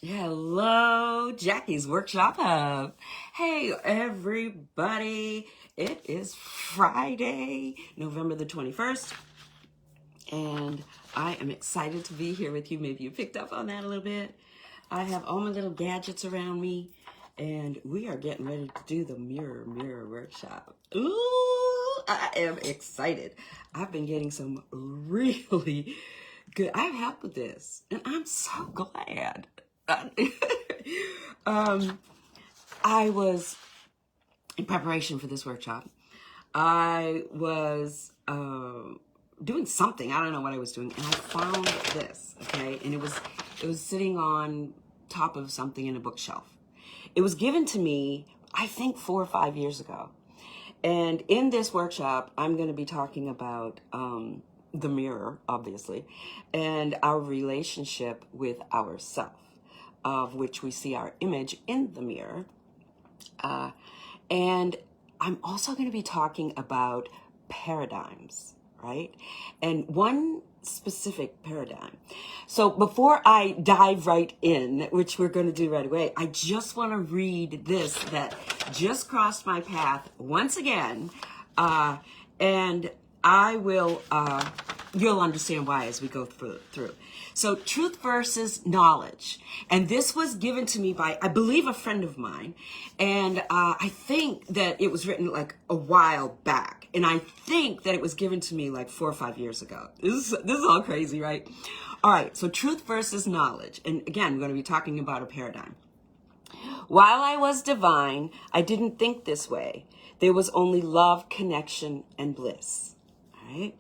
Hello, Jackie's Workshop Hub. Hey, everybody. It is Friday, November the 21st, and I am excited to be here with you. Maybe you picked up on that a little bit. I have all my little gadgets around me, and we are getting ready to do the Mirror Workshop. Ooh, I am excited. I've been getting some really good, I've helped with this, and I'm so glad. I was, in preparation for this workshop, I was doing something. I don't know what I was doing, and I found this, okay? And it was sitting on top of something in a bookshelf. It was given to me, I think, 4 or 5 years ago. And in this workshop, I'm going to be talking about the mirror, obviously, and our relationship with ourself, of which we see our image in the mirror. And I'm also going to be talking about paradigms, right? And one specific paradigm. So before I dive right in, which we're going to do right away, I just want to read this that just crossed my path once again. And I will, you'll understand why as we go through. So truth versus knowledge. And this was given to me by, I believe, a friend of mine. And I think that it was written like a while back. And I think that it was given to me like 4 or 5 years ago. This is all crazy, right? All right, so truth versus knowledge. And again, we're going to be talking about a paradigm. While I was divine, I didn't think this way. There was only love, connection, and bliss. All right?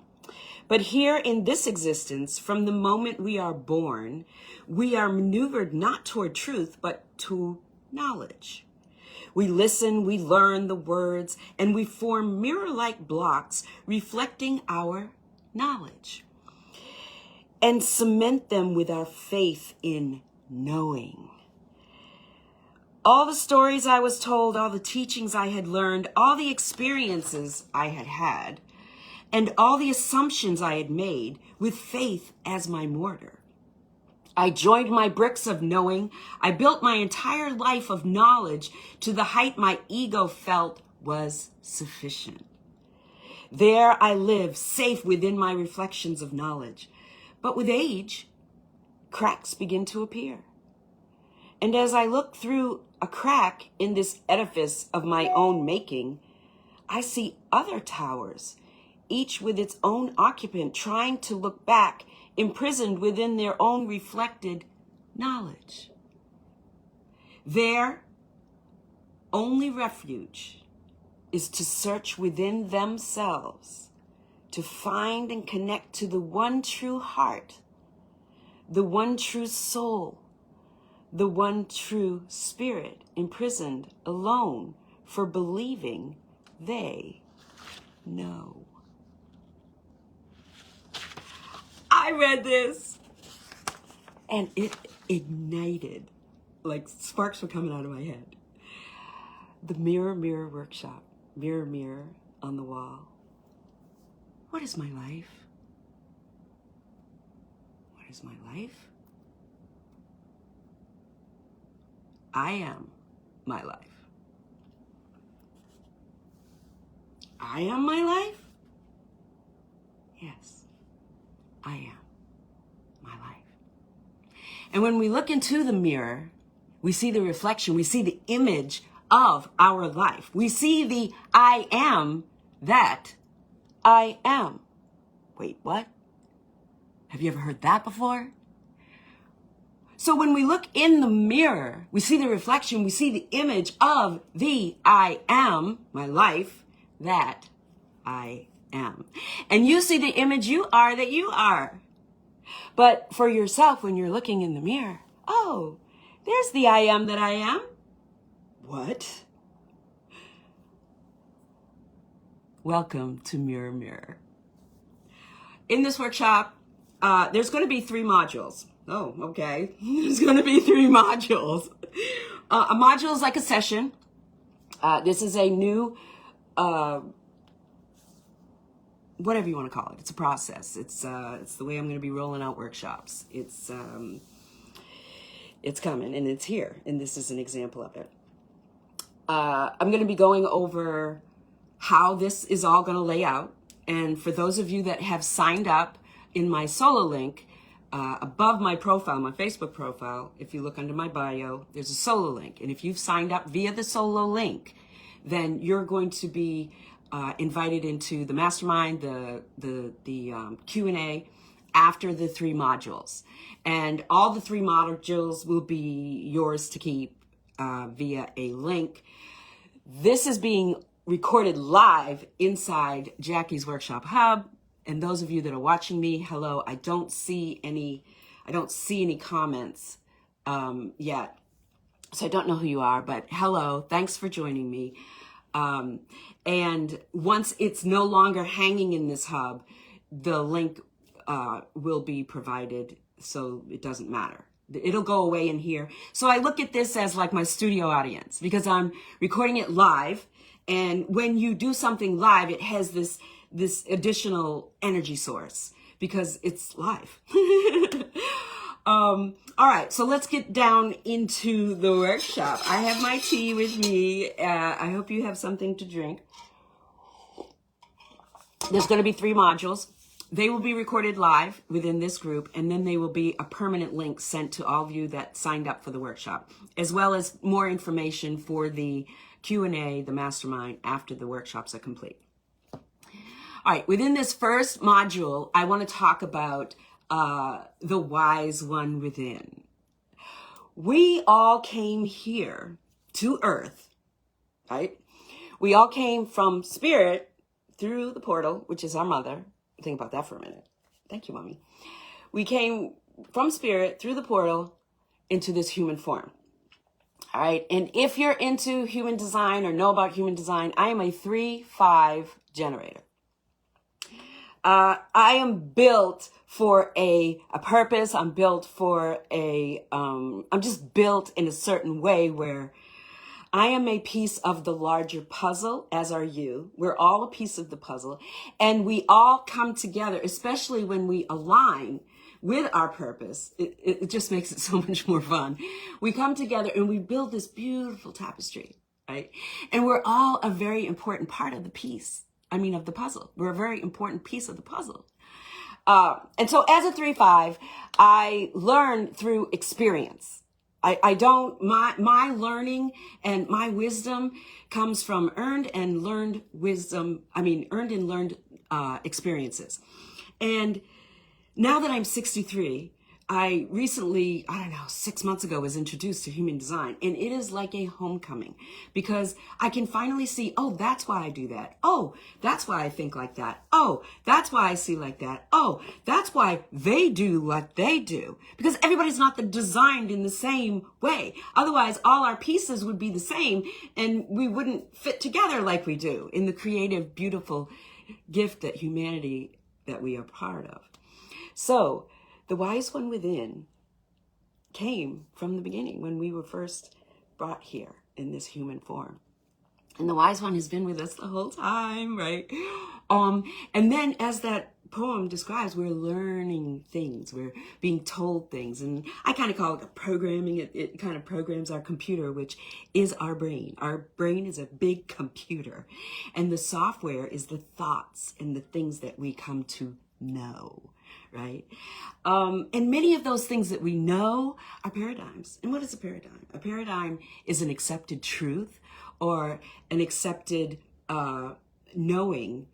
But here in this existence, from the moment we are born, we are maneuvered not toward truth, but to knowledge. We listen, we learn the words, and we form mirror-like blocks reflecting our knowledge and cement them with our faith in knowing. All the stories I was told, all the teachings I had learned, all the experiences I had had, and all the assumptions I had made with faith as my mortar. I joined my bricks of knowing. I built my entire life of knowledge to the height my ego felt was sufficient. There I live, safe within my reflections of knowledge. But with age, cracks begin to appear. And as I look through a crack in this edifice of my own making, I see other towers, each with its own occupant, trying to look back, imprisoned within their own reflected knowledge. Their only refuge is to search within themselves, to find and connect to the one true heart, the one true soul, the one true spirit, imprisoned alone for believing they know. I read this and it ignited, like sparks were coming out of my head. The Mirror Workshop. Mirror, mirror on the wall. What is my life? What is my life? I am my life. I am my life? Yes, I am my life. And when we look into the mirror, we see the reflection, we see the image of our life. We see the I am that I am. Wait, what? Have you ever heard that before? So when we look in the mirror, we see the reflection, we see the image of the I am, my life, that I am. And you see the image you are that you are. But for yourself, when you're looking in the mirror, oh, there's the I am that I am. What? Welcome to Mirror. In this workshop, there's going to be 3 modules. Oh, okay. There's going to be 3 modules. A module is like a session. This is a new, whatever you want to call it. It's a process. It's the way I'm going to be rolling out workshops. It's coming and it's here. And this is an example of it. I'm going to be going over how this is all going to lay out. And for those of you that have signed up in my solo link, above my profile, my Facebook profile, if you look under my bio, there's a solo link. And if you've signed up via the solo link, then you're going to be invited into the mastermind, the Q&A after the 3 modules. And all the 3 modules will be yours to keep via a link. This is being recorded live inside Jackie's Workshop Hub. And those of you that are watching me, hello. I don't see any comments yet. So I don't know who you are, but hello. Thanks for joining me. And once it's no longer hanging in this hub, the link will be provided, so it doesn't matter. It'll go away in here. So I look at this as like my studio audience because I'm recording it live. And when you do something live, it has this additional energy source because it's live. All right, so let's get down into the workshop. I have my tea with me. I hope you have something to drink. There's going to be 3 modules. They will be recorded live within this group, and then they will be a permanent link sent to all of you that signed up for the workshop, as well as more information for the Q&A, the mastermind, after the workshops are complete. All right, within this first module, I want to talk about the wise one within. We all came here to Earth, right? We all came from spirit through the portal, which is our mother. Think about that for a minute. Thank you, Mommy. We came from spirit through the portal into this human form. All right. And if you're into human design or know about human design, I am a 3-5 generator. I am built for a purpose. I'm built for I'm just built in a certain way where I am a piece of the larger puzzle, as are you. We're all a piece of the puzzle. And we all come together, especially when we align with our purpose. It just makes it so much more fun. We come together and we build this beautiful tapestry, right? And we're all a very important part of the piece. Of the puzzle. We're a very important piece of the puzzle. And so as a 3-5, I learn through experience. My learning and my wisdom comes from earned and learned experiences. And now that I'm 63, I recently, 6 months ago, was introduced to human design, and it is like a homecoming because I can finally see, oh, that's why I do that. Oh, that's why I think like that. Oh, that's why I see like that. Oh, that's why they do what they do, because everybody's not designed in the same way. Otherwise, all our pieces would be the same and we wouldn't fit together like we do in the creative, beautiful gift that humanity that we are part of. So, the wise one within came from the beginning when we were first brought here in this human form. And the wise one has been with us the whole time, right? And then as that poem describes, we're learning things, we're being told things. And I kind of call it programming. It kind of programs our computer, which is our brain. Our brain is a big computer. And the software is the thoughts and the things that we come to know. Right? And many of those things that we know are paradigms. And what is a paradigm? A paradigm is an accepted truth or an accepted knowing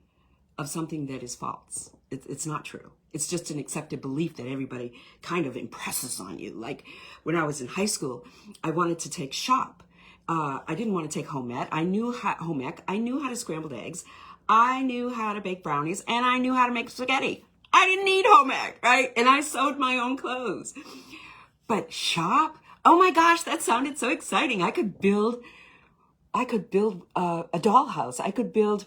of something that is false. It's not true. It's just an accepted belief that everybody kind of impresses on you. Like when I was in high school, I wanted to take shop. I didn't want to take home ec. I knew how to scramble eggs. I knew how to bake brownies, and I knew how to make spaghetti. I didn't need home ec, right? And I sewed my own clothes. But shop? Oh my gosh, that sounded so exciting. I could build a dollhouse. I could build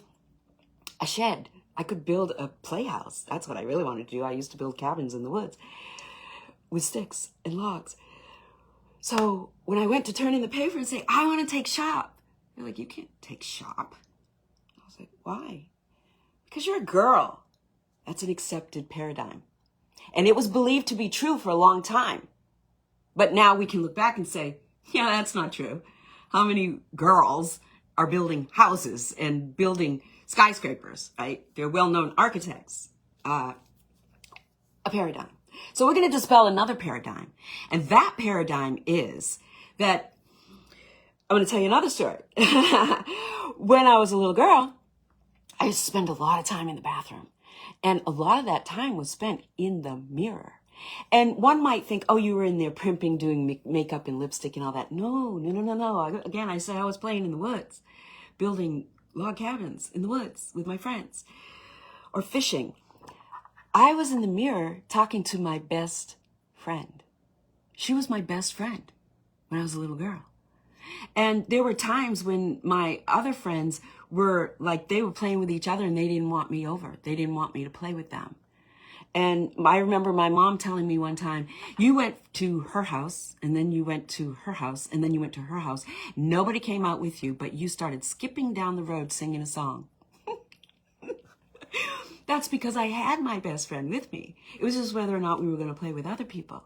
a shed. I could build a playhouse. That's what I really wanted to do. I used to build cabins in the woods with sticks and logs. So when I went to turn in the paper and say, I want to take shop, they're like, you can't take shop. I was like, why? Because you're a girl. That's an accepted paradigm. And it was believed to be true for a long time. But now we can look back and say, yeah, that's not true. How many girls are building houses and building skyscrapers, right? They're well-known architects. A paradigm. So we're going to dispel another paradigm. And that paradigm is that, I'm going to tell you another story. When I was a little girl, I used to spend a lot of time in the bathroom. And a lot of that time was spent in the mirror. And one might think, oh, you were in there primping, doing makeup and lipstick and all that. No. Again, I said I was playing in the woods, building log cabins in the woods with my friends, or fishing. I was in the mirror talking to my best friend. She was my best friend when I was a little girl. And there were times when my other friends were like, they were playing with each other and they didn't want me over. They didn't want me to play with them. And I remember my mom telling me one time, you went to her house and then you went to her house and then you went to her house. Nobody came out with you, but you started skipping down the road singing a song. That's because I had my best friend with me. It was just whether or not we were going to play with other people.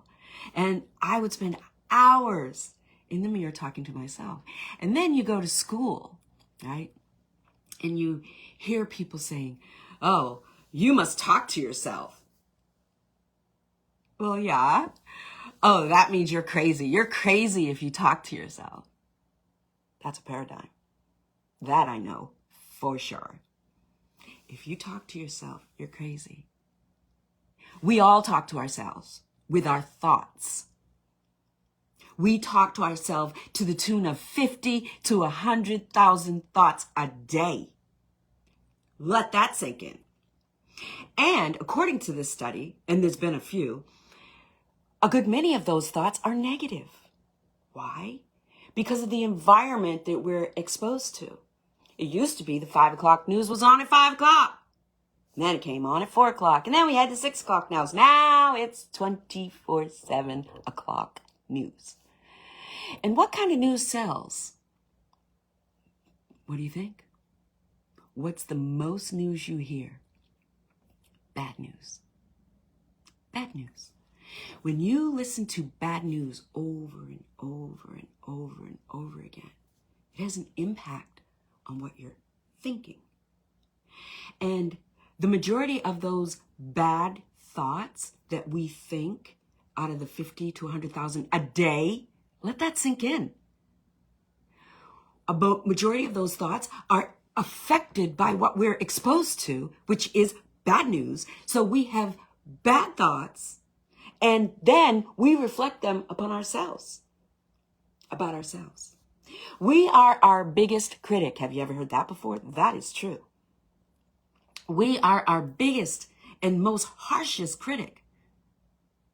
And I would spend hours in the mirror talking to myself. And then you go to school, right? And you hear people saying, oh, you must talk to yourself. Well, yeah. Oh, that means you're crazy. You're crazy if you talk to yourself. That's a paradigm. That I know for sure. If you talk to yourself, you're crazy. We all talk to ourselves with our thoughts. We talk to ourselves to the tune of 50 to 100,000 thoughts a day. Let that sink in. And according to this study, and there's been a few, a good many of those thoughts are negative. Why? Because of the environment that we're exposed to. It used to be the 5 o'clock news was on at 5 o'clock. And then it came on at 4 o'clock. And then we had the 6 o'clock news. Now it's 24/7 o'clock news. And what kind of news sells? What do you think? What's the most news you hear? Bad news. Bad news. When you listen to bad news over and over and over and over again, it has an impact on what you're thinking. And the majority of those bad thoughts that we think out of the 50 to 100,000 a day, let that sink in. A majority of those thoughts are affected by what we're exposed to, which is bad news. So we have bad thoughts, and then we reflect them upon ourselves, about ourselves. We are our biggest critic. Have you ever heard that before? That is true. We are our biggest and most harshest critic,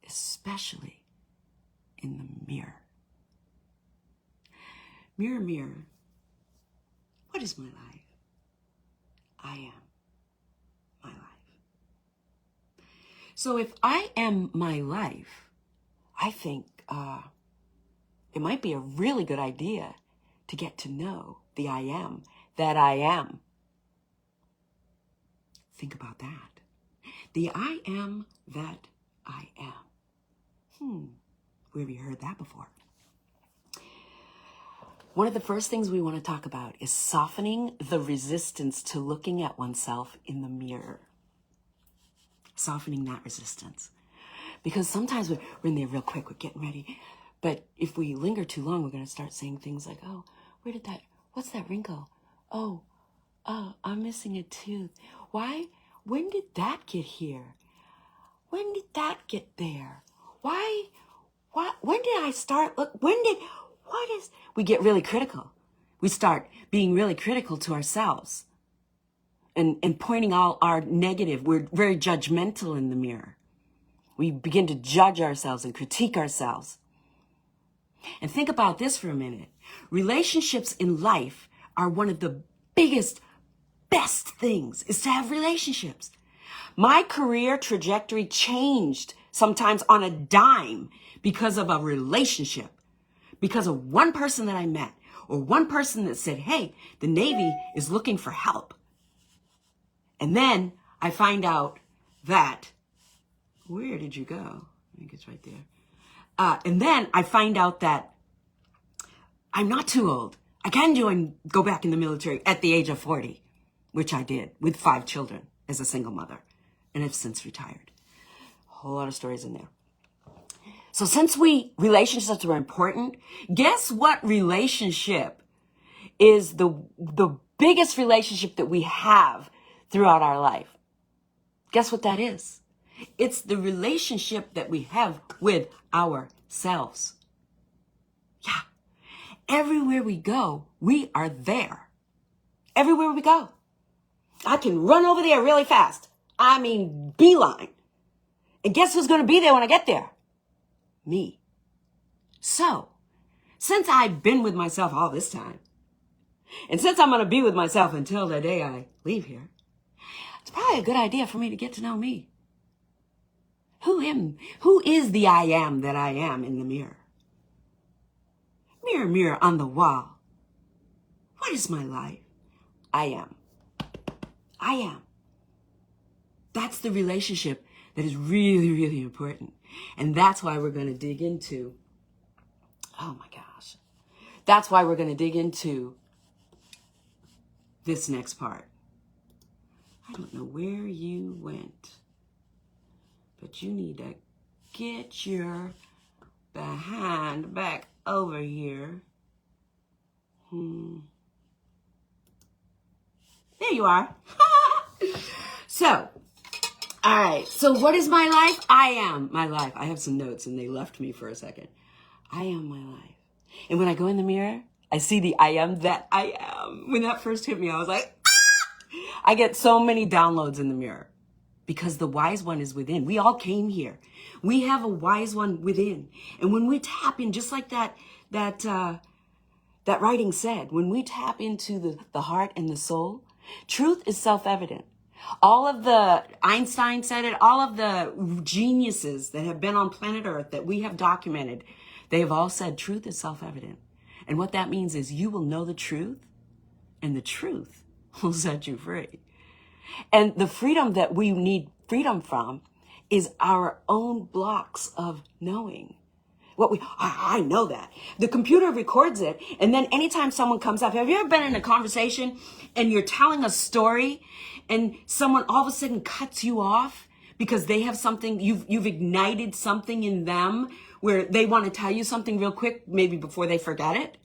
especially in the mirror. Mirror, mirror, what is my life? I am my life. So if I am my life, I think it might be a really good idea to get to know the I am that I am. Think about that. The I am that I am. Where have you heard that before? One of the first things we want to talk about is softening the resistance to looking at oneself in the mirror. Softening that resistance. Because sometimes we're in there real quick, we're getting ready. But if we linger too long, we're going to start saying things like, oh, what's that wrinkle? Oh, I'm missing a tooth. Why? When did that get here? When did that get there? Why? When did I start? We get really critical. We start being really critical to ourselves and pointing all our negative. We're very judgmental in the mirror. We begin to judge ourselves and critique ourselves. And think about this for a minute. Relationships in life are one of the biggest, best things is to have relationships. My career trajectory changed sometimes on a dime because of a relationship, because of one person that I met or one person that said, hey, the Navy is looking for help. And then I find out that, where did you go? I think it's right there. And then I find out that I'm not too old. I can go back in the military at the age of 40, which I did with 5 children as a single mother, and have since retired. A whole lot of stories in there. So since relationships are important, guess what relationship is the biggest relationship that we have throughout our life? Guess what that is? It's the relationship that we have with ourselves. Yeah. Everywhere we go, we are there. Everywhere we go. I can run over there really fast. I mean, beeline. And guess who's going to be there when I get there? Me. So, since I've been with myself all this time, and since I'm going to be with myself until the day I leave here, it's probably a good idea for me to get to know me. Who is the I am that I am in the mirror? Mirror, mirror on the wall. What is my life? I am. I am. That's the relationship that is really, really important. And that's why we're going to dig into, oh my gosh. That's why we're going to dig into this next part. I don't know where you went, but you need to get your behind back over here. There you are. So, all right. So what is my life? I am my life. I have some notes and they left me for a second. I am my life. And when I go in the mirror, I see the I am that I am. When that first hit me, I was like, ah! I get so many downloads in the mirror because the wise one is within. We all came here. We have a wise one within. And when we tap in, just like that writing said, when we tap into the heart and the soul, truth is self-evident. All of the, Einstein said it, all of the geniuses that have been on planet Earth that we have documented, they have all said truth is self-evident. And what that means is you will know the truth, and the truth will set you free. And the freedom that we need freedom from is our own blocks of knowing. I know that. The computer records it, and then anytime someone comes up, have you ever been in a conversation and you're telling a story and someone all of a sudden cuts you off because they have something, you've ignited something in them where they want to tell you something real quick, maybe before they forget it?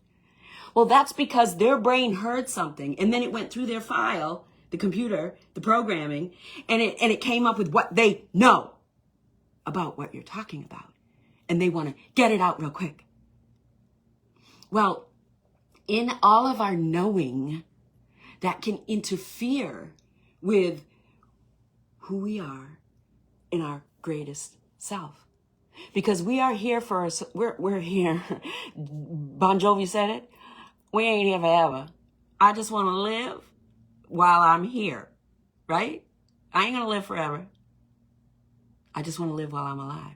Well, that's because their brain heard something and then it went through their file, the computer, the programming, and it came up with what they know about what you're talking about. And they want to get it out real quick. Well, in all of our knowing, that can interfere with who we are in our greatest self. Because we are here we're here. Bon Jovi said it. We ain't here forever. I just want to live while I'm here, right? I ain't going to live forever. I just want to live while I'm alive.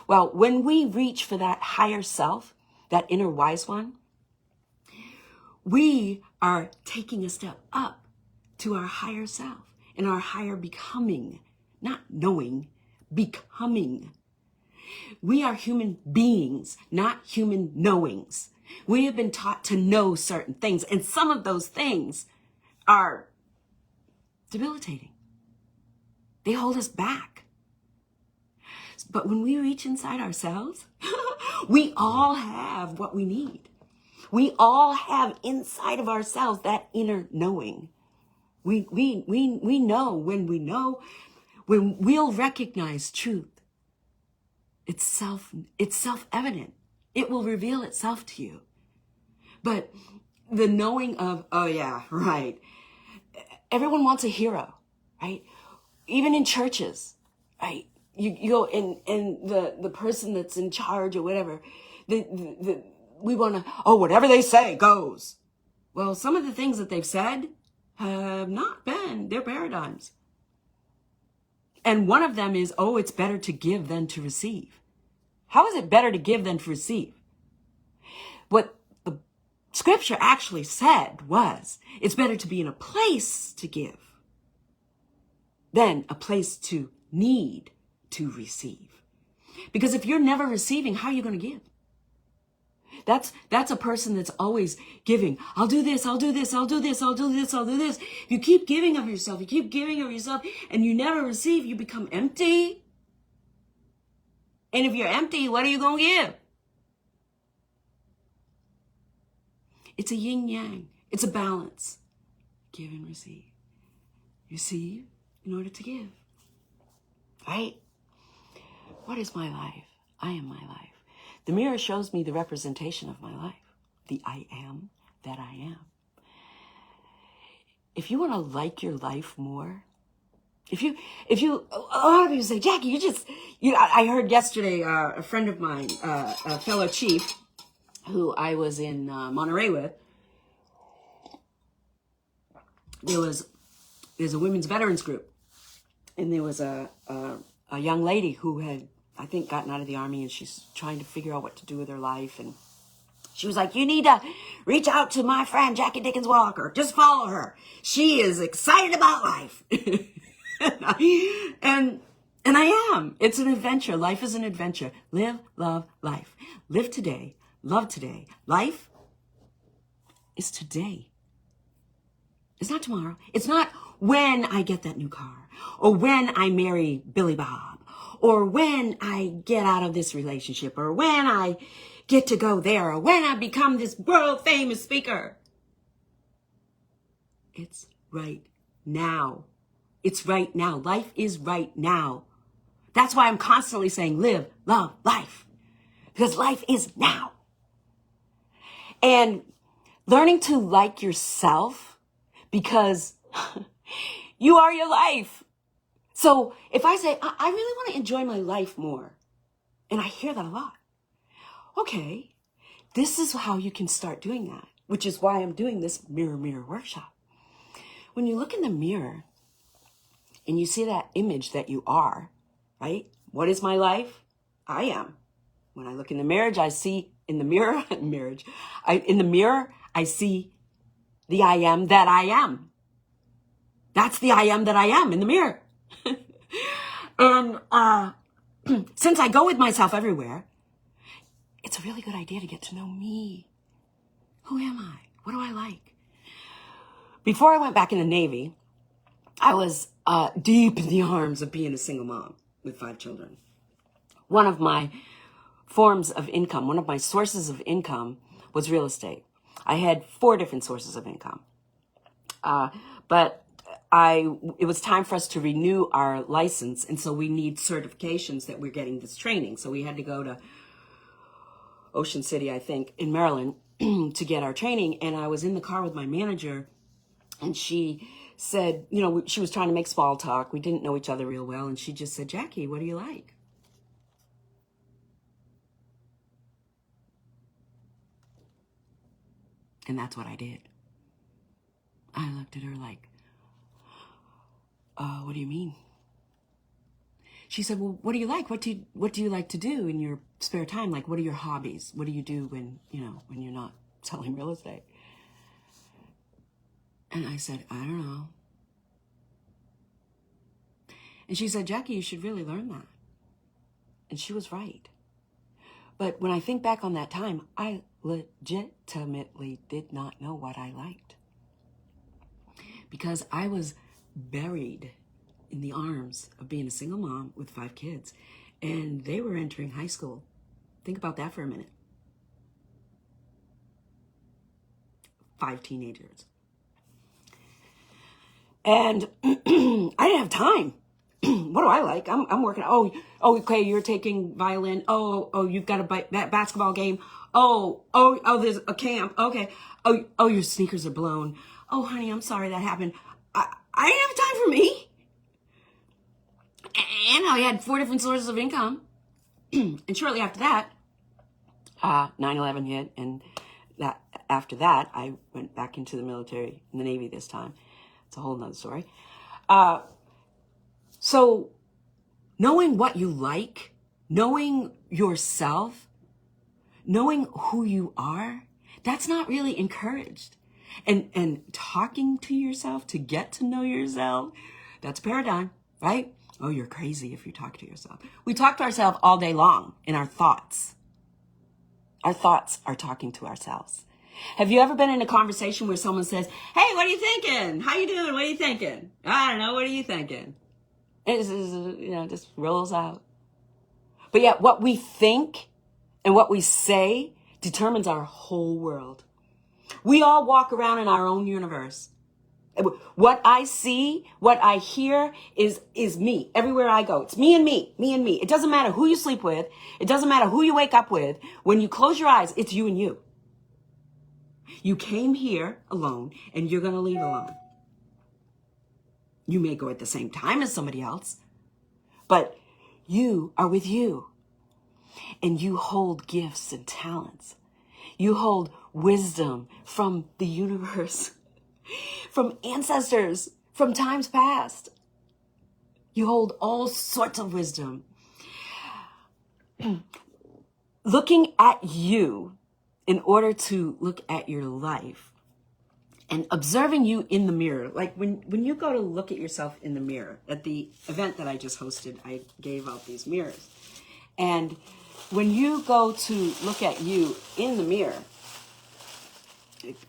Well, when we reach for that higher self, that inner wise one, we are taking a step up to our higher self and our higher becoming, not knowing, becoming. We are human beings, not human knowings. We have been taught to know certain things, and some of those things are debilitating. They hold us back. But when we reach inside ourselves, we all have what we need. We all have inside of ourselves that inner knowing. We know when we'll recognize truth. It's self-evident. It will reveal itself to you. But the knowing of, oh yeah, right. Everyone wants a hero, right? Even in churches, right? You go and the person that's in charge or whatever, we want to, whatever they say goes. Well, some of the things that they've said have not been their paradigms. And one of them is, it's better to give than to receive. How is it better to give than to receive? What the scripture actually said was, it's better to be in a place to give than a place to need to receive. Because if you're never receiving, how are you going to give? That's a person that's always giving. I'll do this, I'll do this, I'll do this, I'll do this, I'll do this. You keep giving of yourself, and you never receive, you become empty. And if you're empty, what are you going to give? It's a yin yang. It's a balance. Give and receive. Receive in order to give. Right? What is my life? I am my life. The mirror shows me the representation of my life. The I am that I am. If you want to like your life more, if you, a lot of people say, Jackie, I heard yesterday, a friend of mine, a fellow chief who I was in Monterey with, there's a women's veterans group, and there was a young lady who had, I think, gotten out of the Army, and she's trying to figure out what to do with her life. And she was like, you need to reach out to my friend, Jackie Dickens Walker. Just follow her. She is excited about life. and I am. It's an adventure. Life is an adventure. Live, love, life. Live today. Love today. Life is today. It's not tomorrow. It's not when I get that new car, or when I marry Billy Bob, or when I get out of this relationship, or when I get to go there, or when I become this world famous speaker. It's right now. It's right now. Life is right now. That's why I'm constantly saying live, love, life. Because life is now. And learning to like yourself, because you are your life. So if I say, I really want to enjoy my life more, and I hear that a lot. Okay, this is how you can start doing that, which is why I'm doing this mirror workshop. When you look in the mirror and you see that image that you are, right? What is my life? I am. When I look in the mirror, I see in the mirror, I see the I am that I am. That's the I am that I am in the mirror. And since I go with myself everywhere, it's a really good idea to get to know me. Who am I? What do I like? Before I went back in the Navy, I was deep in the arms of being a single mom with 5 children. One of my forms of income, one of my sources of income was real estate. I had 4 different sources of income. But it was time for us to renew our license. And so we need certifications that we're getting this training. So we had to go to Ocean City, I think, in Maryland to get our training. And I was in the car with my manager, and she said, she was trying to make small talk. We didn't know each other real well. And she just said, Jackie, what do you like? And that's what I did. I looked at her like, what do you mean? She said, well, what do you like? What do you like to do in your spare time? Like, what are your hobbies? What do you do when you're not selling real estate? And I said, I don't know. And she said, Jackie, you should really learn that. And she was right. But when I think back on that time, I legitimately did not know what I liked. Because I was buried in the arms of being a single mom with 5 kids. And they were entering high school. Think about that for a minute. 5 teenagers. And I didn't have time. What do I like? I'm working. Oh, okay, you're taking violin. Oh, you've got a basketball game. Oh, there's a camp. Okay. Oh, your sneakers are blown. Oh, honey, I'm sorry that happened. I didn't have time for me. And I had 4 different sources of income. And shortly after that, 9/11 hit. And after that, I went back into the military, in the Navy this time. It's a whole nother story. So knowing what you like, knowing yourself, knowing who you are, that's not really encouraged. And talking to yourself to get to know yourself, that's a paradigm, right? Oh, you're crazy if you talk to yourself. We talk to ourselves all day long in our thoughts. Our thoughts are talking to ourselves. Have you ever been in a conversation where someone says, hey, what are you thinking? How you doing? What are you thinking? I don't know. What are you thinking? It just rolls out. But yet what we think and what we say determines our whole world. We all walk around in our own universe. What I see, what I hear is me. Everywhere I go, it's me and me, me and me. It doesn't matter who you sleep with. It doesn't matter who you wake up with. When you close your eyes, it's you and you. You came here alone and you're going to leave alone. You may go at the same time as somebody else, but you are with you, and you hold gifts and talents. You hold wisdom from the universe, from ancestors, from times past. You hold all sorts of wisdom. Looking at you in order to look at your life and observing you in the mirror, like when you go to look at yourself in the mirror, at the event that I just hosted, I gave out these mirrors. And when you go to look at you in the mirror,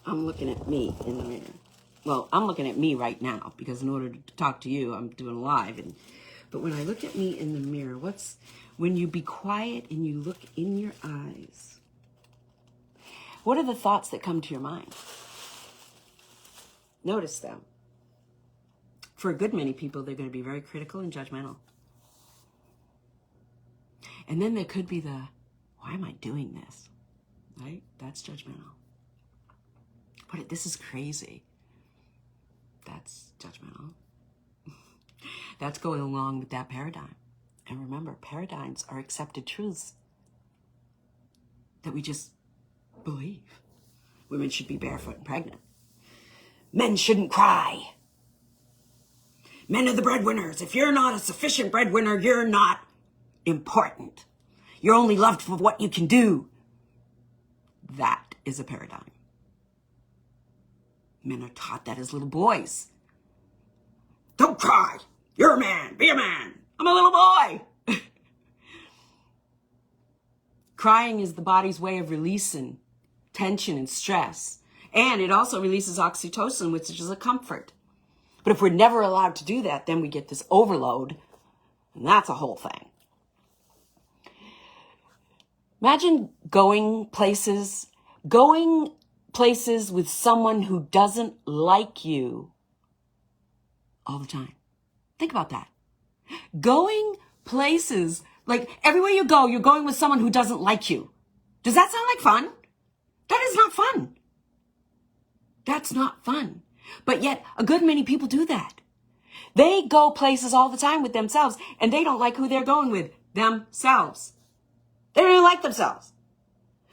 I'm looking at me in the mirror. Well, I'm looking at me right now because in order to talk to you, I'm doing live. But when I look at me in the mirror, when you be quiet and you look in your eyes, what are the thoughts that come to your mind? Notice them. For a good many people, they're going to be very critical and judgmental. And then there could be why am I doing this? Right? That's judgmental. But this is crazy. That's judgmental. That's going along with that paradigm. And remember, paradigms are accepted truths that we just believe. Women should be barefoot and pregnant. Men shouldn't cry. Men are the breadwinners. If you're not a sufficient breadwinner, you're not important. You're only loved for what you can do. That is a paradigm. Men are taught that as little boys. Don't cry. You're a man. Be a man. I'm a little boy. Crying is the body's way of releasing tension and stress. And it also releases oxytocin, which is a comfort. But if we're never allowed to do that, then we get this overload. And that's a whole thing. Imagine going places with someone who doesn't like you all the time. Think about that. Going places, like everywhere you go, you're going with someone who doesn't like you. Does that sound like fun? That is not fun. That's not fun. But yet a good many people do that. They go places all the time with themselves and they don't like who they're going with, themselves. They don't even like themselves.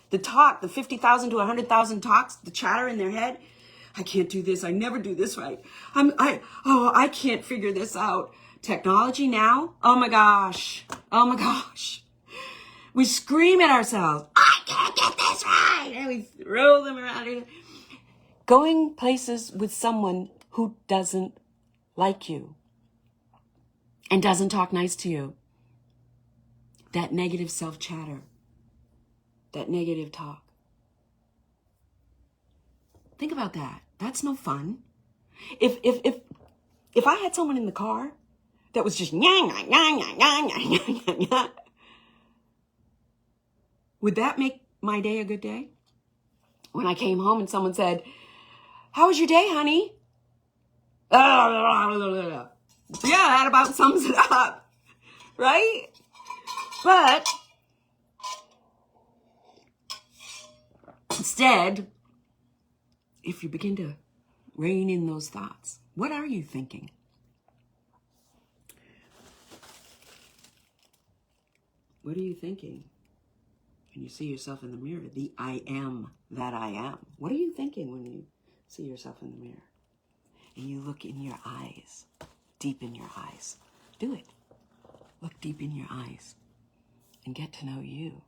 The talk, the 50,000 to 100,000 talks, the chatter in their head. I can't do this. I never do this right. I can't figure this out. Technology now. Oh my gosh. Oh my gosh. We scream at ourselves. I can't get this right. And we throw them around. Going places with someone who doesn't like you and doesn't talk nice to you. That negative self-chatter. That negative talk. Think about that. That's no fun. If I had someone in the car that was just would that make my day a good day? When I came home and someone said, how was your day, honey? Yeah, that about sums it up, right? But instead, if you begin to rein in those thoughts, what are you thinking? What are you thinking when you see yourself in the mirror? The I am that I am. What are you thinking when you see yourself in the mirror? And you look in your eyes, deep in your eyes. Do it. Look deep in your eyes and get to know you.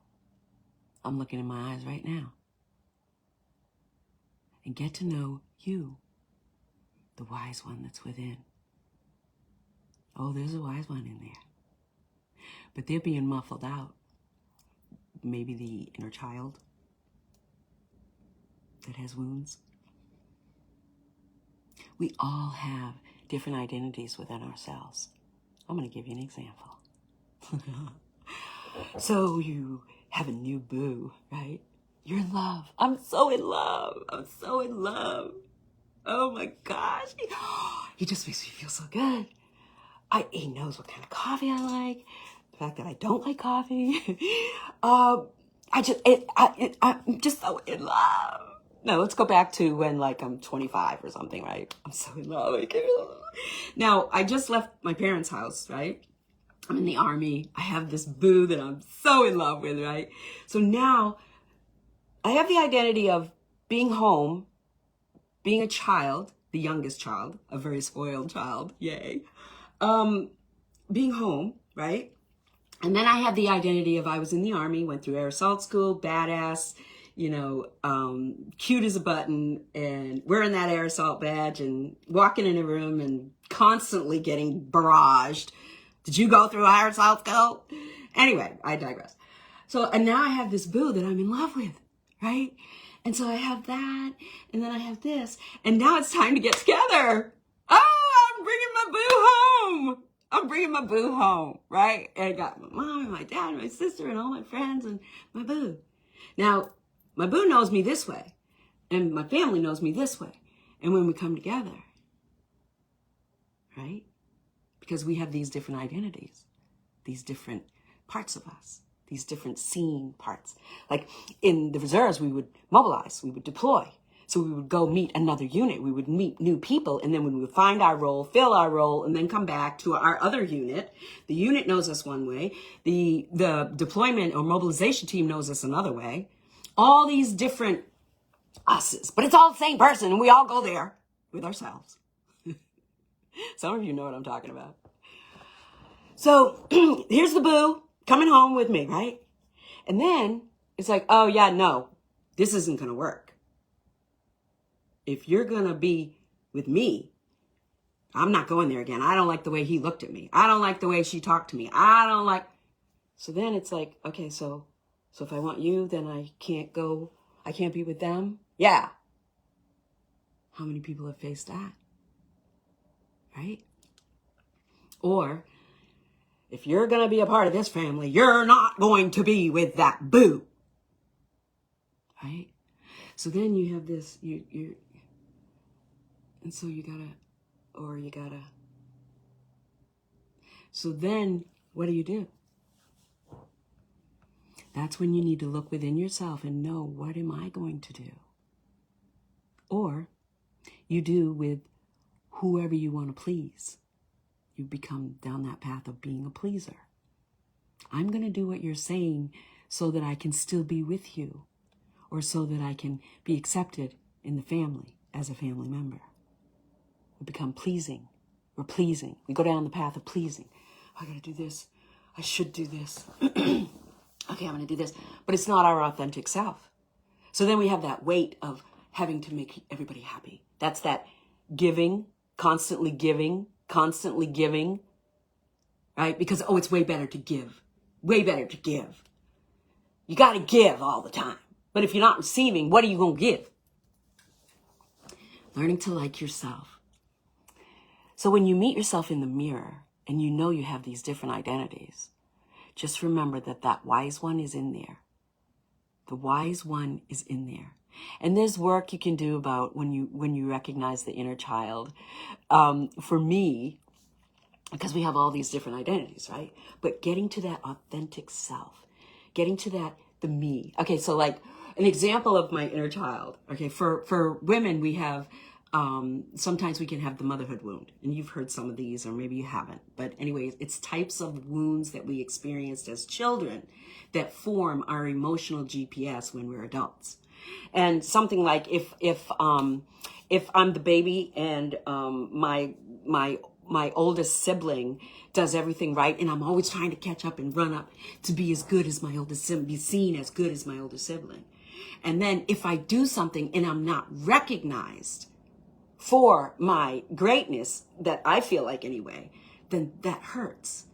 I'm looking in my eyes right now. And get to know you, the wise one that's within. Oh, there's a wise one in there. But they're being muffled out. Maybe the inner child that has wounds. We all have different identities within ourselves. I'm going to give you an example. So you have a new boo, right? You're in love. I'm so in love. I'm so in love. Oh my gosh. He just makes me feel so good. He knows what kind of coffee I like. The fact that I don't like coffee. I'm just so in love. No, let's go back to when like I'm 25 or something, right? I'm so in love. Now, I just left my parents' house, right? I'm in the Army. I have this boo that I'm so in love with, right? So now I have the identity of being home, being a child, the youngest child, a very spoiled child, yay. Being home, right? And then I have the identity of I was in the Army, went through air assault school, badass, cute as a button, and wearing that air assault badge and walking in a room and constantly getting barraged. Did you go through air assault school? Anyway, I digress. So, and now I have this boo that I'm in love with, right? And so I have that, and then I have this, and now it's time to get together. Oh, I'm bringing my boo home. I'm bringing my boo home, right? And I got my mom and my dad and my sister and all my friends and my boo. Now, my boo knows me this way, and my family knows me this way. And when we come together, right? Because we have these different identities, these different parts of us, these different scene parts. Like in the reserves, we would mobilize, we would deploy. So we would go meet another unit. We would meet new people. And then when we would find our role, fill our role, and then come back to our other unit, the unit knows us one way. The deployment or mobilization team knows us another way. All these different us's, but it's all the same person. And we all go there with ourselves. Some of you know what I'm talking about. So here's the boo coming home with me, right? And then it's like, oh yeah, no, this isn't going to work. If you're going to be with me, I'm not going there again. I don't like the way he looked at me. I don't like the way she talked to me. I don't like. So then it's like, okay, so if I want you, then I can't go. I can't be with them. Yeah. How many people have faced that? Right? Or if you're going to be a part of this family, you're not going to be with that boo. Right? So then you have this, and so you gotta. So then what do? That's when you need to look within yourself and know, what am I going to do? Or you do with whoever you want to please. You become down that path of being a pleaser. I'm going to do what you're saying so that I can still be with you, or so that I can be accepted in the family as a family member. We become pleasing. We're pleasing. We go down the path of pleasing. I got to do this. I should do this. Okay, I'm going to do this. But it's not our authentic self. So then we have that weight of having to make everybody happy. That's that giving, constantly giving, right? Because, it's way better to give. Way better to give. You got to give all the time. But if you're not receiving, what are you going to give? Learning to like yourself. So when you meet yourself in the mirror and you know you have these different identities, just remember that wise one is in there. The wise one is in there. And there's work you can do about when you recognize the inner child. For me, because we have all these different identities, right? But getting to that authentic self, getting to the me. Okay, so like an example of my inner child. Okay, for women, we have, sometimes we can have the motherhood wound. And you've heard some of these, or maybe you haven't. But anyways, it's types of wounds that we experienced as children that form our emotional GPS when we're adults. And something like if I'm the baby and my oldest sibling does everything right, and I'm always trying to catch up and run up to be as good as my oldest sibling, be seen as good as my oldest sibling. And then if I do something and I'm not recognized for my greatness, that I feel like anyway, then that hurts.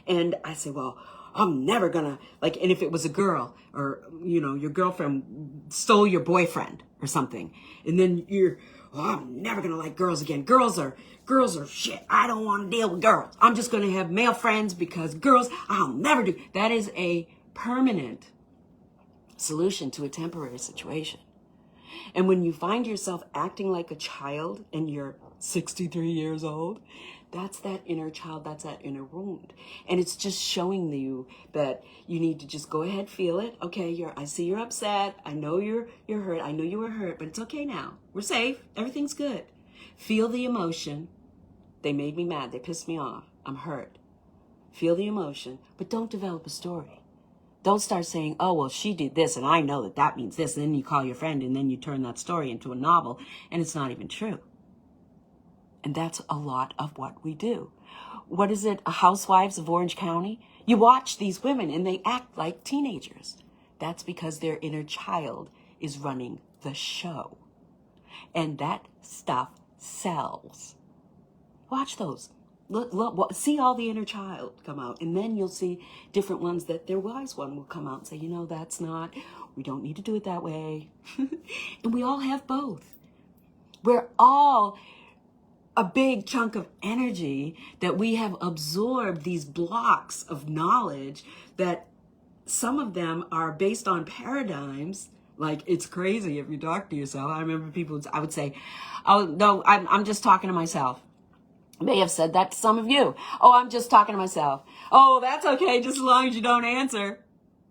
And I say, well, I'm never gonna, like, and if it was a girl or, your girlfriend stole your boyfriend or something, and then I'm never gonna like girls again. Girls are shit. I don't want to deal with girls. I'm just gonna have male friends because girls, I'll never do. That is a permanent solution to a temporary situation. And when you find yourself acting like a child and you're 63 years old, that's that inner child, that's that inner wound. And it's just showing you that you need to just go ahead, feel it. Okay, I see you're upset. I know you're hurt. I know you were hurt, but it's okay now. We're safe. Everything's good. Feel the emotion. They made me mad. They pissed me off. I'm hurt. Feel the emotion, but don't develop a story. Don't start saying, oh, well, she did this, and I know that that means this. And then you call your friend, and then you turn that story into a novel, and it's not even true. And that's a lot of what we do. What is it? Housewives of Orange County? You watch these women, and they act like teenagers. That's because their inner child is running the show. And that stuff sells. Watch those. Look, see all the inner child come out, and then you'll see different ones that their wise one will come out and say, that's not, we don't need to do it that way. And we all have both. We're all a big chunk of energy that we have absorbed these blocks of knowledge that some of them are based on paradigms. Like, it's crazy if you talk to yourself. I remember I would say, oh, no, I'm just talking to myself. May have said that to some of you. Oh, I'm just talking to myself. Oh, that's okay, just as long as you don't answer.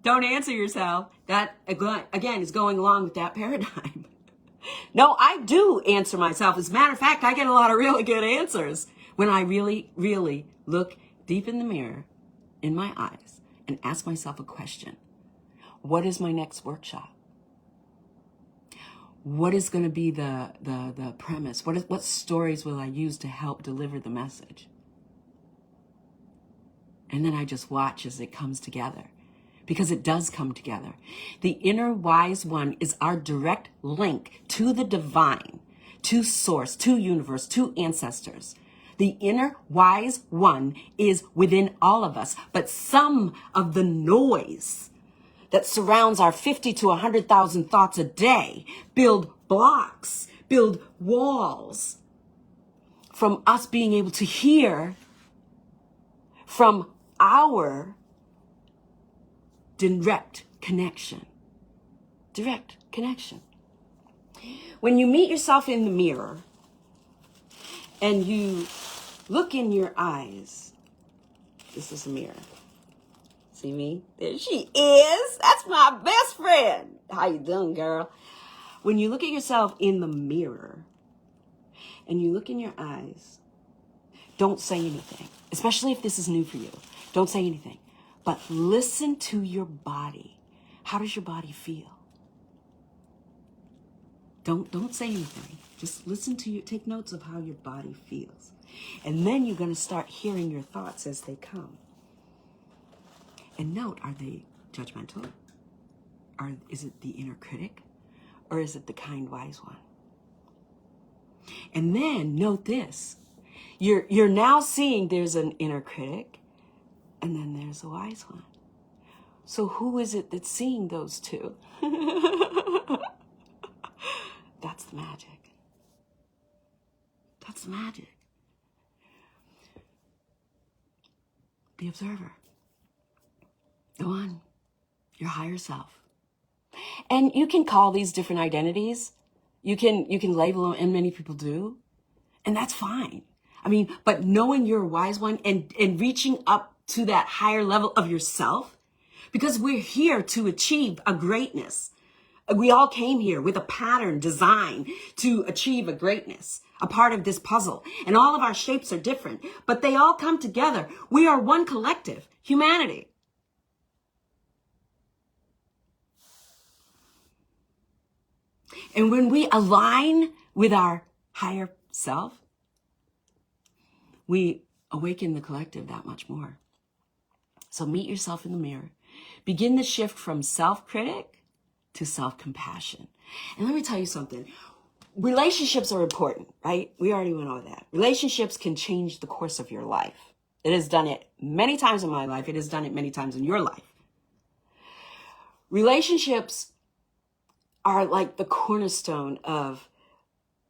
Don't answer yourself. That, again, is going along with that paradigm. No, I do answer myself. As a matter of fact, I get a lot of really good answers when I really, really look deep in the mirror, in my eyes, and ask myself a question. What is my next workshop? What is going to be the premise? What stories will I use to help deliver the message? And then I just watch as it comes together, because it does come together. The inner wise one is our direct link to the divine, to source, to universe, to ancestors. The inner wise one is within all of us, but some of the noise that surrounds our 50 to 100,000 thoughts a day build blocks, build walls from us being able to hear from our direct connection. Direct connection. When you meet yourself in the mirror and you look in your eyes, this is a mirror. See me? There she is. That's my best friend. How you doing, girl? When you look at yourself in the mirror and you look in your eyes, don't say anything, especially if this is new for you. Don't say anything, but listen to your body. How does your body feel? Don't say anything. Just listen to take notes of how your body feels. And then you're going to start hearing your thoughts as they come. And note, are they judgmental? Is it the inner critic? Or is it the kind, wise one? And then note this. You're now seeing there's an inner critic, and then there's a wise one. So who is it that's seeing those two? That's the magic. That's the magic. The observer. The one, your higher self. And you can call these different identities. You can label them, and many people do. And that's fine. I mean, but knowing you're a wise one and reaching up to that higher level of yourself, because we're here to achieve a greatness. We all came here with a pattern design to achieve a greatness, a part of this puzzle. And all of our shapes are different, but they all come together. We are one collective, humanity. And when we align with our higher self, we awaken the collective that much more. So meet yourself in the mirror. Begin the shift from self-critic to self-compassion. And let me tell you something. Relationships are important, right? We already went over that. Relationships can change the course of your life. It has done it many times in my life. It has done it many times in your life. Relationships are like the cornerstone of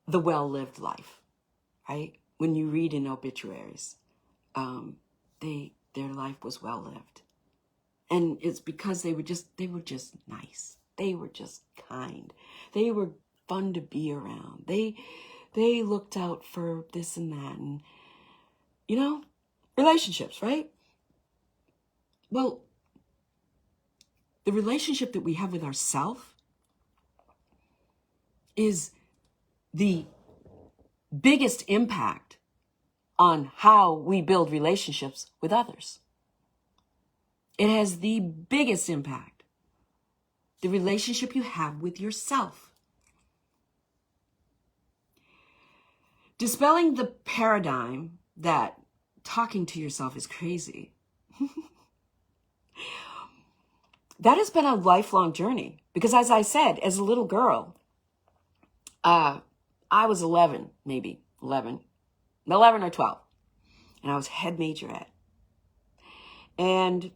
the well-lived life, right? When you read in obituaries, their life was well-lived. And it's because they were just nice. They were just kind. They were fun to be around. They looked out for this and that. And, relationships, right? Well, the relationship that we have with ourselves is the biggest impact on how we build relationships with others. It has the biggest impact. The relationship you have with yourself. Dispelling the paradigm that talking to yourself is crazy. That has been a lifelong journey. Because as I said, as a little girl, I was 11 or 12. And I was head majorette. And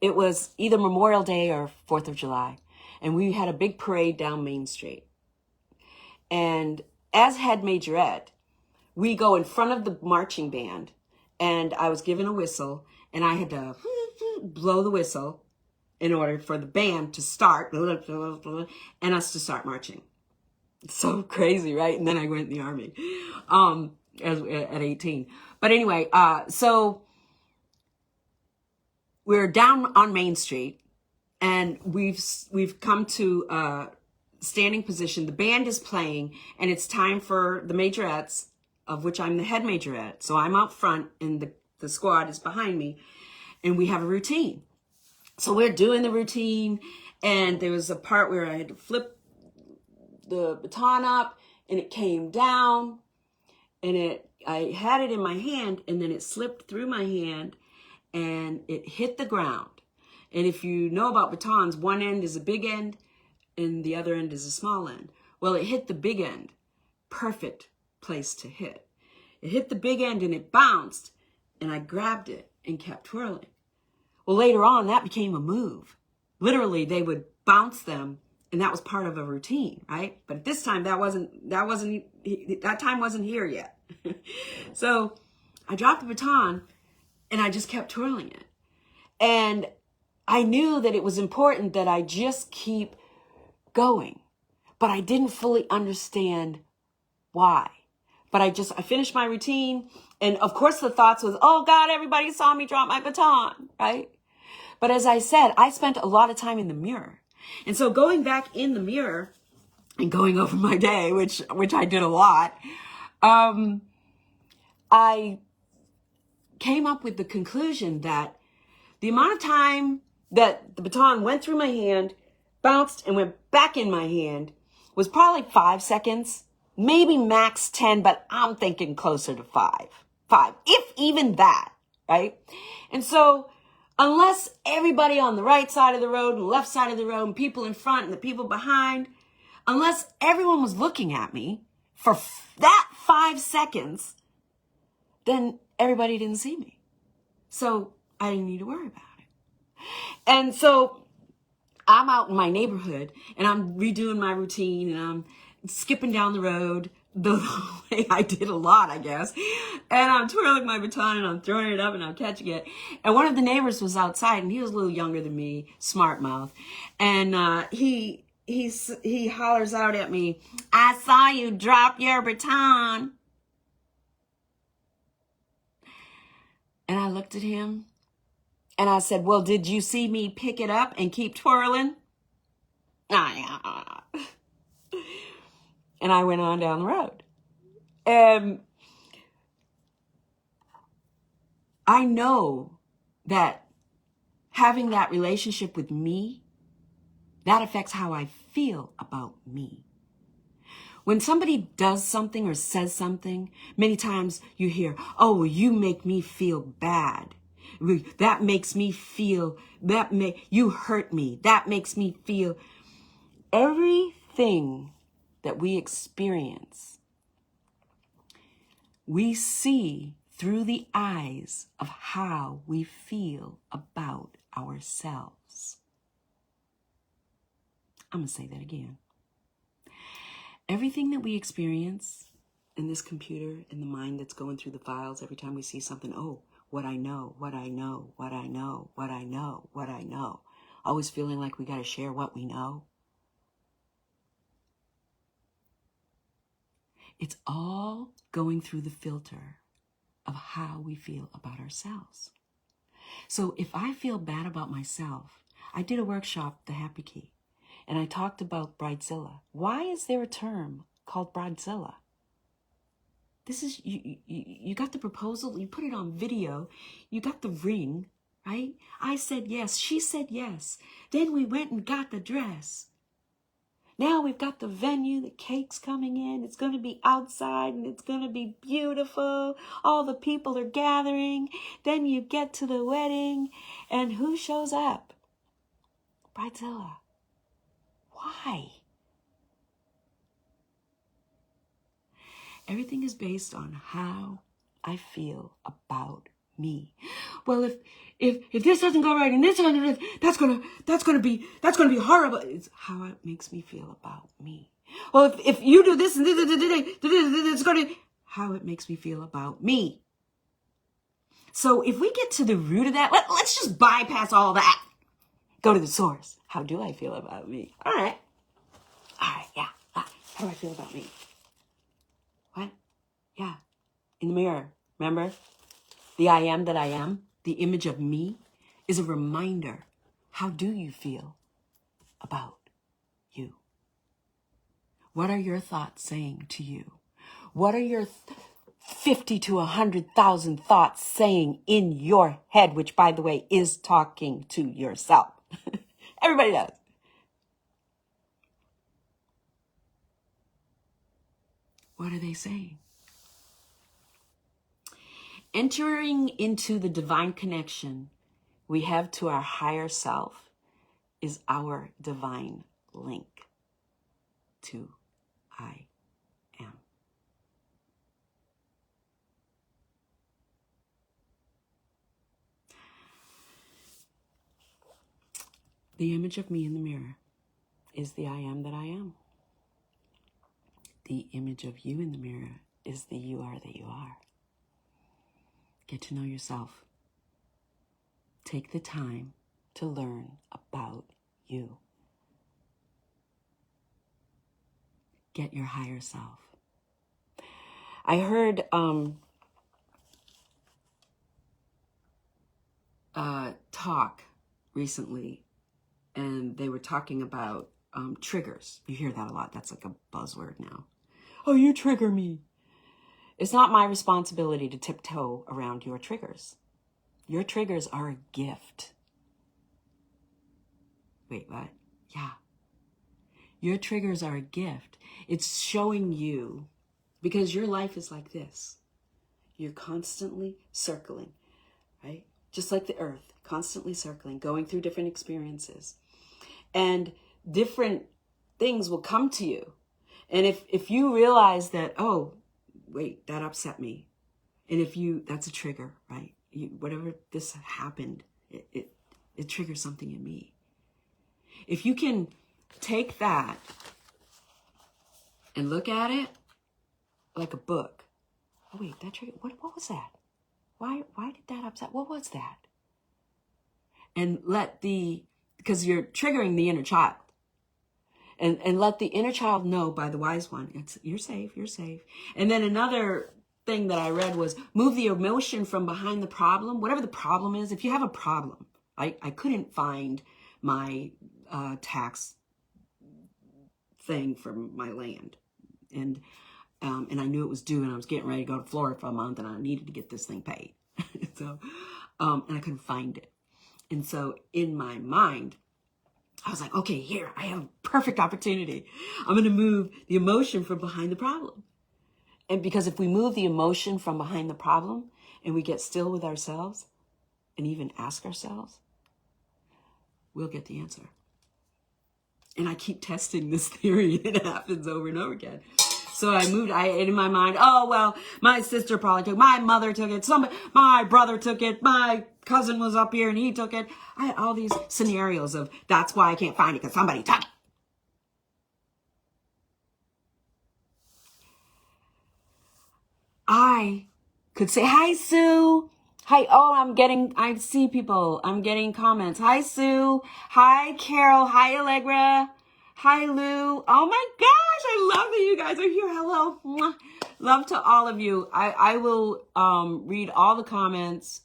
it was either Memorial Day or 4th of July. And we had a big parade down Main Street. And as head majorette, we go in front of the marching band. And I was given a whistle. And I had to blow the whistle in order for the band to start. And us to start marching. It's so crazy, right? And then I went in the Army at 18. But anyway, so we're down on Main Street, and we've come to a standing position. The band is playing, and it's time for the majorettes, of which I'm the head majorette. So I'm out front, and the squad is behind me, and we have a routine. So we're doing the routine, and there was a part where I had to flip the baton up, and it came down, and I had it in my hand, and then it slipped through my hand, and it hit the ground. And if you know about batons, one end is a big end, and the other end is a small end. Well, it hit the big end. Perfect place to hit. It hit the big end, and it bounced, and I grabbed it and kept twirling. Well, later on, that became a move. Literally, they would bounce them, and that was part of a routine, right? But at this time, that time wasn't here yet. So I dropped the baton, and I just kept twirling it. And I knew that it was important that I just keep going, but I didn't fully understand why. But I finished my routine. And of course the thoughts was, oh God, everybody saw me drop my baton, right? But as I said, I spent a lot of time in the mirror. And so going back in the mirror and going over my day, which I did a lot, I came up with the conclusion that the amount of time that the baton went through my hand, bounced, and went back in my hand was probably 5 seconds, maybe max 10, but I'm thinking closer to 5, if even that, right? And so unless everybody on the right side of the road and the left side of the road and people in front and the people behind, unless everyone was looking at me for that 5 seconds, then everybody didn't see me. So I didn't need to worry about it. And so I'm out in my neighborhood, and I'm redoing my routine, and I'm skipping down the road the way I did a lot, I guess. And I'm twirling my baton, and I'm throwing it up, and I'm catching it. And one of the neighbors was outside, and he was a little younger than me, smart mouth. And he hollers out at me, "I saw you drop your baton." And I looked at him, and I said, "Well, did you see me pick it up and keep twirling?" And I went on down the road. And I know that having that relationship with me, that affects how I feel about me. When somebody does something or says something, many times you hear, "Oh, well, you make me feel bad. That makes me feel, you hurt me. That makes me feel." Everything that we experience, we see through the eyes of how we feel about ourselves. I'm going to say that again. Everything that we experience in this computer, in the mind that's going through the files, every time we see something, oh, what I know, what I know, what I know, what I know, what I know. Always feeling like we got to share what we know. It's all going through the filter of how we feel about ourselves. So if I feel bad about myself, I did a workshop, The Happy Key, and I talked about Bridezilla. Why is there a term called Bridezilla? This is, you got the proposal, you put it on video, you got the ring, right? I said yes, she said yes. Then we went and got the dress. Now we've got the venue, the cake's coming in, it's going to be outside and it's going to be beautiful. All the people are gathering. Then you get to the wedding and who shows up? Bridezilla. Why? Everything is based on how I feel about me. Well, if this doesn't go right and this that's gonna be horrible. It's how it makes me feel about me. Well, if you do this and this, it's gonna how it makes me feel about me. So if we get to the root of that, let's just bypass all that. Go to the source. How do I feel about me? All right, yeah. How do I feel about me? What? Yeah, in the mirror. Remember? The I am that I am, the image of me, is a reminder. How do you feel about you? What are your thoughts saying to you? What are your 50 to 100,000 thoughts saying in your head, which, by the way, is talking to yourself? Everybody does. What are they saying? Entering into the divine connection we have to our higher self is our divine link to I am. The image of me in the mirror is the I am that I am. The image of you in the mirror is the you are that you are. Get to know yourself. Take the time to learn about you. Get your higher self. I heard talk recently, and they were talking about triggers. You hear that a lot. That's like a buzzword now. Oh, you trigger me. It's not my responsibility to tiptoe around your triggers. Your triggers are a gift. Wait, what? Yeah. Your triggers are a gift. It's showing you, because your life is like this. You're constantly circling, right? Just like the earth, constantly circling, going through different experiences. And different things will come to you. And if you realize that, oh, wait, that upset me. And that's a trigger, right? Whatever this happened, it triggers something in me. If you can take that and look at it like a book. Oh wait, that trigger, what was that? Why did that upset? What was that? And because you're triggering the inner child. And let the inner child know by the wise one, you're safe. And then another thing that I read was move the emotion from behind the problem, whatever the problem is. If you have a problem, I couldn't find my tax thing for my land. And I knew it was due, and I was getting ready to go to Florida for a month, and I needed to get this thing paid. So, and I couldn't find it. And so in my mind, I was like, okay, here, I have a perfect opportunity. I'm going to move the emotion from behind the problem. And because if we move the emotion from behind the problem and we get still with ourselves and even ask ourselves, we'll get the answer. And I keep testing this theory. It happens over and over again. So I moved, in my mind, oh, well, my sister probably took it. My mother took it. My brother took it. My cousin was up here and he took it. I had all these scenarios of that's why I can't find it because somebody took it. I could say, hi, Sue. Hi. Oh, I see people. I'm getting comments. Hi, Sue. Hi, Carol. Hi, Allegra. Hi, Lou. Oh my gosh. I love that you guys are here. Hello. Mwah. Love to all of you. I will read all the comments.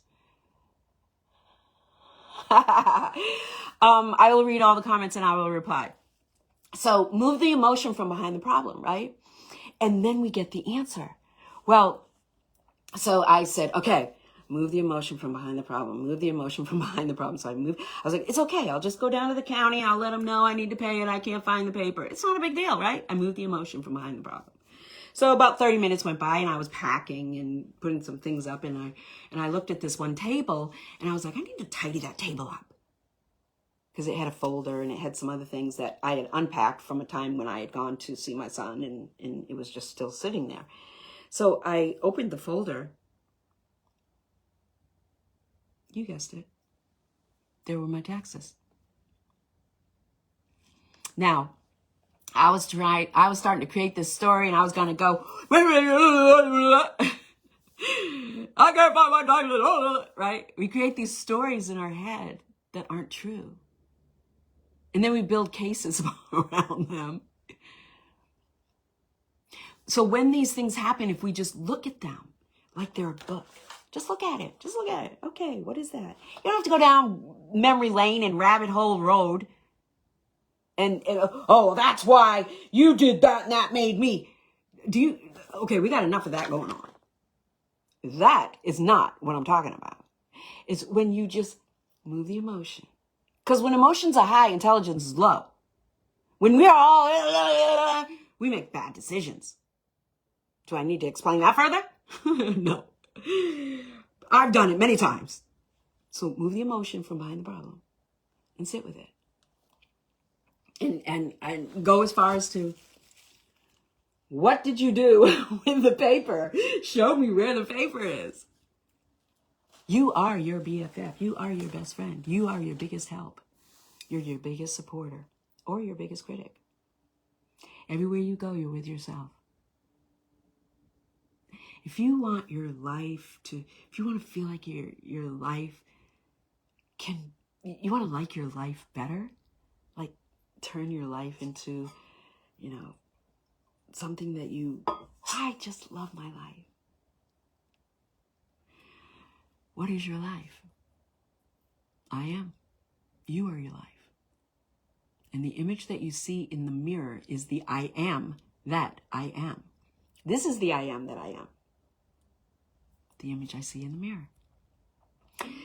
I will read all the comments and I will reply. So move the emotion from behind the problem, right? And then we get the answer. Well, so I said, okay, move the emotion from behind the problem. Move the emotion from behind the problem. So I was like, it's okay. I'll just go down to the county. I'll let them know I need to pay it. I can't find the paper. It's not a big deal, right? I moved the emotion from behind the problem. So about 30 minutes went by and I was packing and putting some things up and I looked at this one table and I was like, I need to tidy that table up. Because it had a folder and it had some other things that I had unpacked from a time when I had gone to see my son and it was just still sitting there. So I opened the folder. You guessed it. There were my taxes. Now, I was starting to create this story and I was going to go, I can't find my taxes, right? We create these stories in our head that aren't true. And then we build cases around them. So when these things happen, if we just look at them like they're a book, just look at it. Just look at it. Okay, what is that? You don't have to go down memory lane and rabbit hole road. And oh, that's why you did that and that made me. Okay, we got enough of that going on. That is not what I'm talking about. It's when you just move the emotion. Because when emotions are high, intelligence is low. When we are all, we make bad decisions. Do I need to explain that further? No. I've done it many times. So move the emotion from behind the problem and sit with it. And go as far as to, what did you do with the paper? Show me where the paper is. You are your BFF. You are your best friend. You are your biggest help. You're your biggest supporter or your biggest critic. Everywhere you go, you're with yourself. If you want your life if you want to feel like your life you want to like your life better, like turn your life into, something that I just love my life. What is your life? I am. You are your life. And the image that you see in the mirror is the I am that I am. This is the I am that I am. The image I see in the mirror.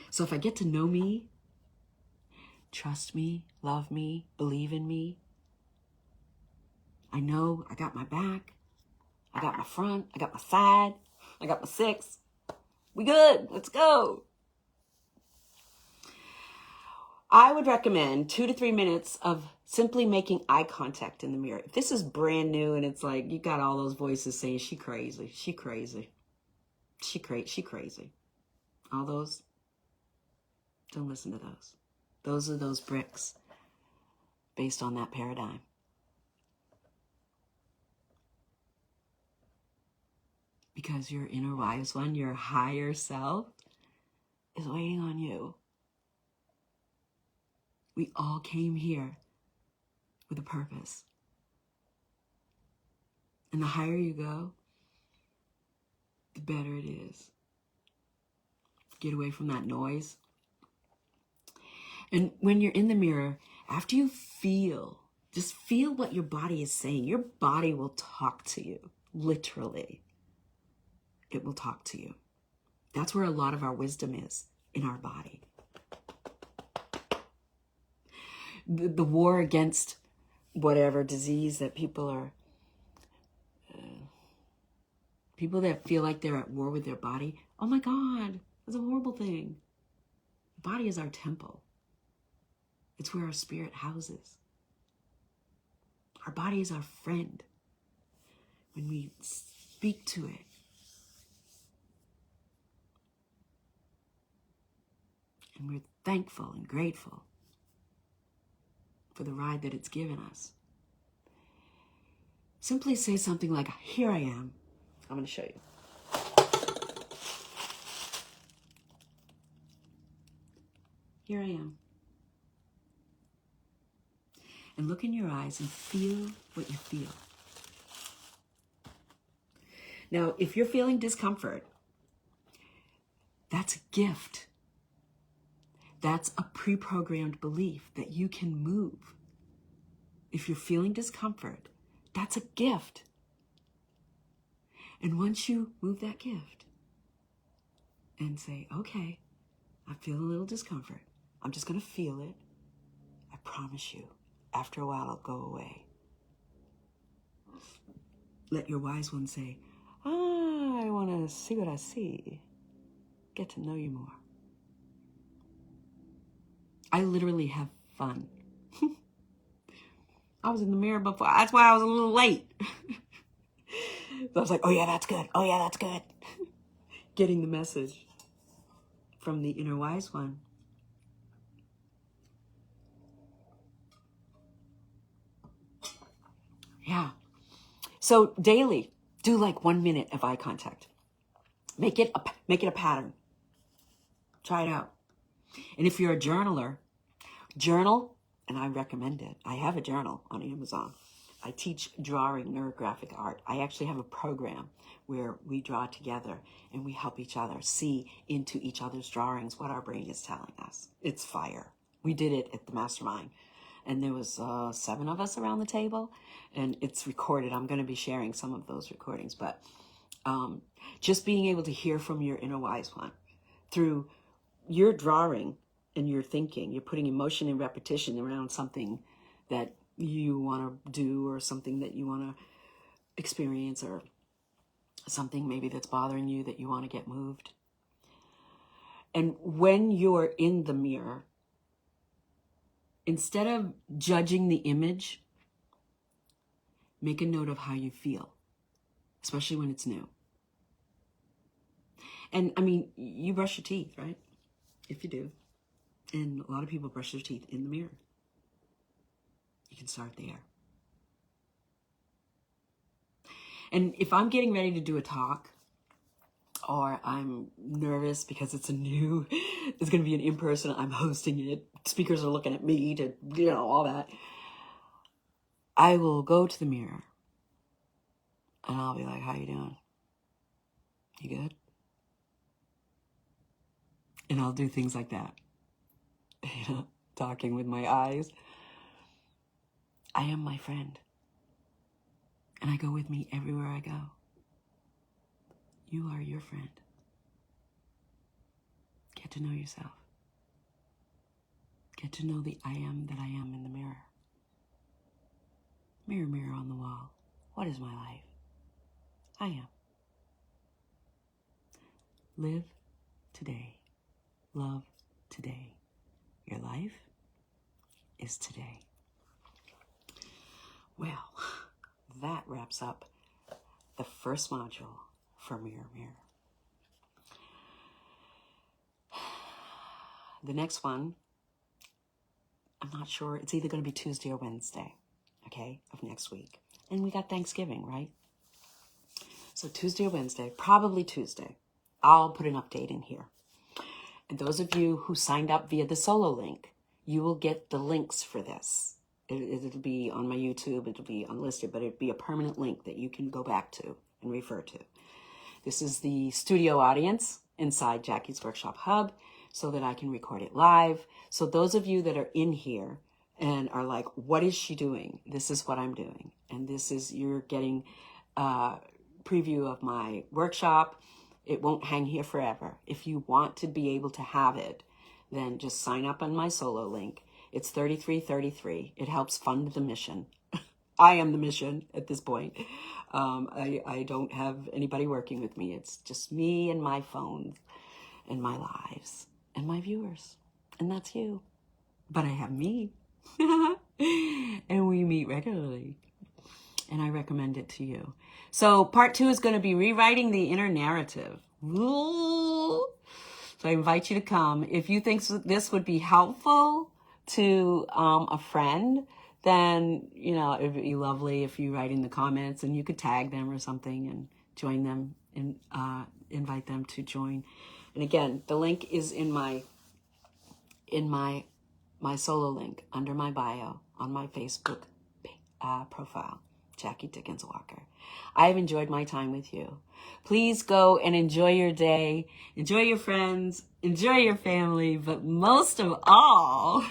So if I get to know me, trust me, love me, believe in me, I know I got my back, I got my front, I got my side, I got my six. We good. Let's go. I would recommend 2 to 3 minutes of simply making eye contact in the mirror. If this is brand new and it's like you got all those voices saying she crazy, she crazy, she crazy. All those, don't listen to those. Those are those bricks based on that paradigm. Because your inner wise one, your higher self, is waiting on you. We all came here with a purpose. And the higher you go, the better it is. Get away from that noise. And when you're in the mirror, after you just feel what your body is saying. Your body will talk to you, literally. It will talk to you. That's where a lot of our wisdom is, in our body. The war against whatever disease that people that feel like they're at war with their body. Oh my God, that's a horrible thing. The body is our temple. It's where our spirit houses. Our body is our friend. when we speak to it, and we're thankful and grateful for the ride that it's given us. Simply say something like, here I am. I'm going to show you. Here I am. And look in your eyes and feel what you feel. Now, if you're feeling discomfort, that's a gift. That's a pre-programmed belief that you can move. If you're feeling discomfort, that's a gift. And once you move that gift and say, okay, I feel a little discomfort. I'm just going to feel it. I promise you, after a while, it'll go away. Let your wise one say, I want to see what I see. Get to know you more. I literally have fun. I was in the mirror before. That's why I was a little late. So I was like, oh yeah, that's good. Oh yeah, that's good. Getting the message from the inner wise one. Yeah. So daily, do like 1 minute of eye contact. Make it a pattern. Try it out. And if you're a journaler, journal, and I recommend it. I have a journal on Amazon. I teach drawing neurographic art. I actually have a program where we draw together and we help each other see into each other's drawings what our brain is telling us. It's fire. We did it at the mastermind. And there was 7 of us around the table, and it's recorded. I'm going to be sharing some of those recordings, but just being able to hear from your inner wise one through your drawing and your thinking, you're putting emotion and repetition around something that you want to do or something that you want to experience or something maybe that's bothering you that you want to get moved. And when you're in the mirror, instead of judging the image, make a note of how you feel, especially when it's new. And I mean, you brush your teeth, right? If you do. And a lot of people brush their teeth in the mirror. You can start there. And if I'm getting ready to do a talk, or I'm nervous because it's going to be an in-person, I'm hosting it, speakers are looking at me to, all that, I will go to the mirror and I'll be like, how you doing? You good? And I'll do things like that. Talking with my eyes. I am my friend. And I go with me everywhere I go. You are your friend. Get to know yourself. Get to know the I am that I am in the mirror. Mirror, mirror on the wall, what is my life? I am. Live today. Love today. Your life is today. Well, that wraps up the first module for Mirror Mirror. The next one, I'm not sure. It's either going to be Tuesday or Wednesday, okay, of next week. And we got Thanksgiving, right? So Tuesday or Wednesday, probably Tuesday. I'll put an update in here. And those of you who signed up via the solo link, you will get the links for this. It'll be on my YouTube. It'll be unlisted, but it'll be a permanent link that you can go back to and refer to. This is the studio audience inside Jackie's Workshop Hub so that I can record it live. So those of you that are in here and are like, what is she doing? This is what I'm doing. And this is, you're getting a preview of my workshop. It won't hang here forever. If you want to be able to have it, then just sign up on my solo link. It's $33.33. It helps fund the mission. I am the mission at this point. I don't have anybody working with me. It's just me and my phone and my lives and my viewers. And that's you. But I have me. And we meet regularly. and I recommend it to you. So part 2 is going to be rewriting the inner narrative. Ooh. So I invite you to come. If you think this would be helpful to a friend, then, you know, it would be lovely if you write in the comments, and you could tag them or something and join them and invite them to join. And again, the link is in my solo link under my bio on my Facebook profile, Jackie Dickens Walker. I've enjoyed my time with you. Please go and enjoy your day, enjoy your friends, enjoy your family, but most of all,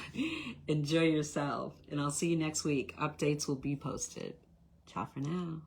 enjoy yourself. And I'll see you next week. Updates will be posted. Ciao for now.